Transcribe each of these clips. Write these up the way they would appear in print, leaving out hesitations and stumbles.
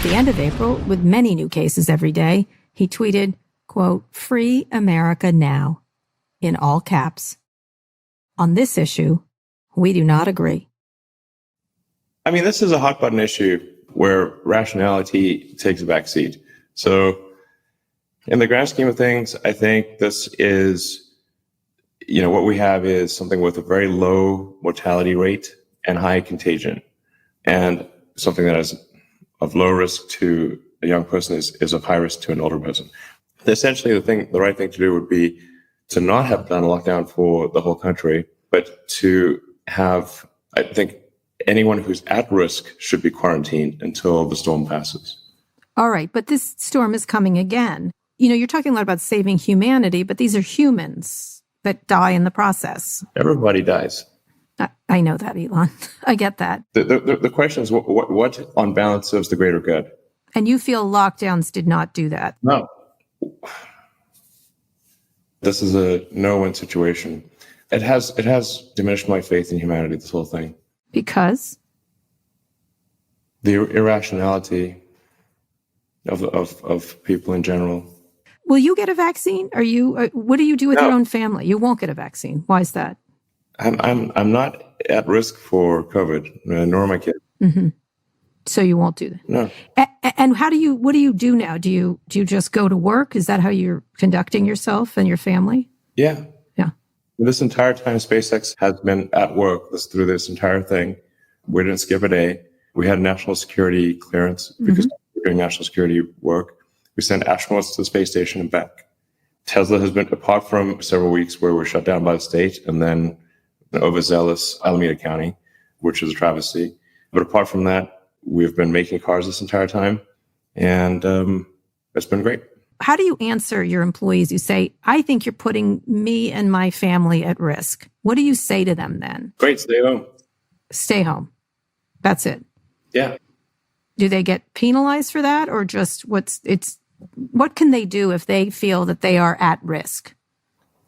At the end of April, with many new cases every day, he tweeted, quote, "Free America now," in all caps. On this issue, we do not agree. I mean, this is a hot button issue where rationality takes a back seat. So in the grand scheme of things, I think this is, what we have is something with a very low mortality rate and high contagion, and something that is of low risk to a young person is of high risk to an older person. Essentially, the right thing to do would be to not have done a lockdown for the whole country, but to have, I think, anyone who's at risk should be quarantined until the storm passes. All right, but this storm is coming again. You're talking a lot about saving humanity, but these are humans that die in the process. Everybody dies. I know that, Elon. I get that. The question is, what on balance serves the greater good? And you feel lockdowns did not do that? No. This is a no-win situation. It has diminished my faith in humanity, this whole thing. Because? The irrationality of people in general. Will you get a vaccine? What do you do with your own family? You won't get a vaccine. Why is that? I'm not at risk for COVID, nor my kids. Mm-hmm. So you won't do that? No. And what do you do now? Do you just go to work? Is that how you're conducting yourself and your family? Yeah. Yeah. This entire time, SpaceX has been at work through this entire thing. We didn't skip a day. We had national security clearance because we're doing national security work. We sent astronauts to the space station and back. Tesla has been, apart from several weeks where we're shut down by the state and then the overzealous Alameda County, which is a travesty. But apart from that, we've been making cars this entire time, and it's been great. How do you answer your employees? You say, "I think you're putting me and my family at risk." What do you say to them then? Great, stay home. Stay home. That's it. Yeah. Do they get penalized for that, or just what can they do if they feel that they are at risk?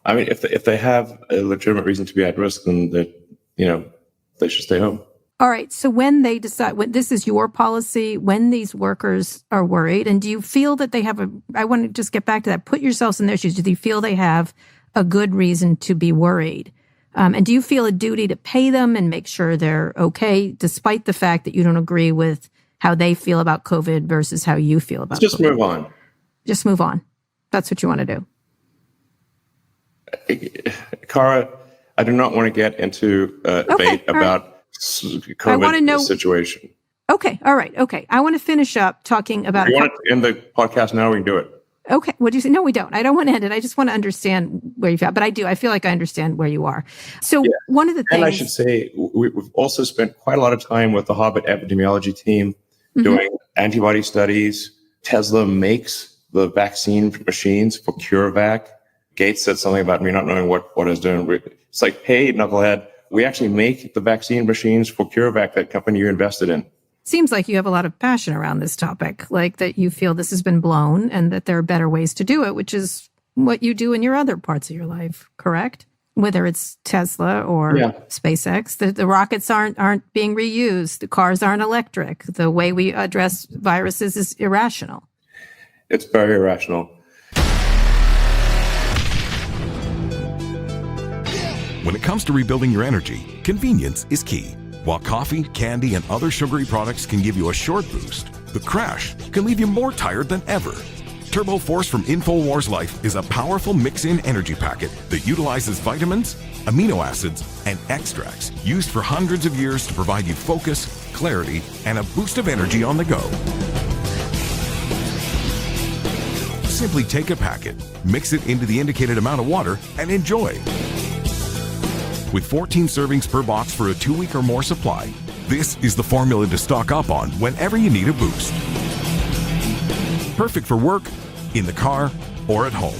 I mean, if they have a legitimate reason to be at risk, then they should stay home. All right. So when they decide, this is your policy, when these workers are worried, and do you feel that they have I want to just get back to that, put yourselves in their shoes. Do they feel they have a good reason to be worried? And do you feel a duty to pay them and make sure they're okay, despite the fact that you don't agree with how they feel about COVID versus how you feel about Just COVID? move on. Just move on. That's what you want to do. Cara, I do not want to get into a debate about COVID I want to know, situation. Okay. All right. Okay. I want to finish up talking about. If you want to end the podcast now, we can do it. Okay. What do you say? No, we don't. I don't want to end it. I just want to understand where you've at. But I do. I feel like I understand where you are. So one of the things. And I should say, we've also spent quite a lot of time with the Harvard epidemiology team doing antibody studies. Tesla makes the vaccine machines for CureVac. Gates said something about me not knowing what I was doing. It's like, hey, Knucklehead, we actually make the vaccine machines for CureVac, that company you invested in. Seems like you have a lot of passion around this topic, like that you feel this has been blown and that there are better ways to do it, which is what you do in your other parts of your life, correct? Whether it's Tesla or SpaceX, the rockets aren't being reused. The cars aren't electric. The way we address viruses is irrational. It's very irrational. When it comes to rebuilding your energy, convenience is key. While coffee, candy, and other sugary products can give you a short boost, the crash can leave you more tired than ever. Turbo Force from InfoWars Life is a powerful mix-in energy packet that utilizes vitamins, amino acids, and extracts used for hundreds of years to provide you focus, clarity, and a boost of energy on the go. Simply take a packet, mix it into the indicated amount of water, and enjoy. With 14 servings per box for a 2-week or more supply, this is the formula to stock up on whenever you need a boost. Perfect for work, in the car, or at home.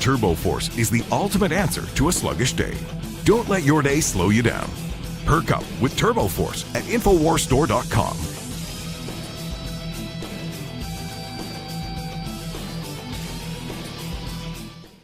Turbo Force is the ultimate answer to a sluggish day. Don't let your day slow you down. Perk up with Turbo Force at InfoWarsStore.com.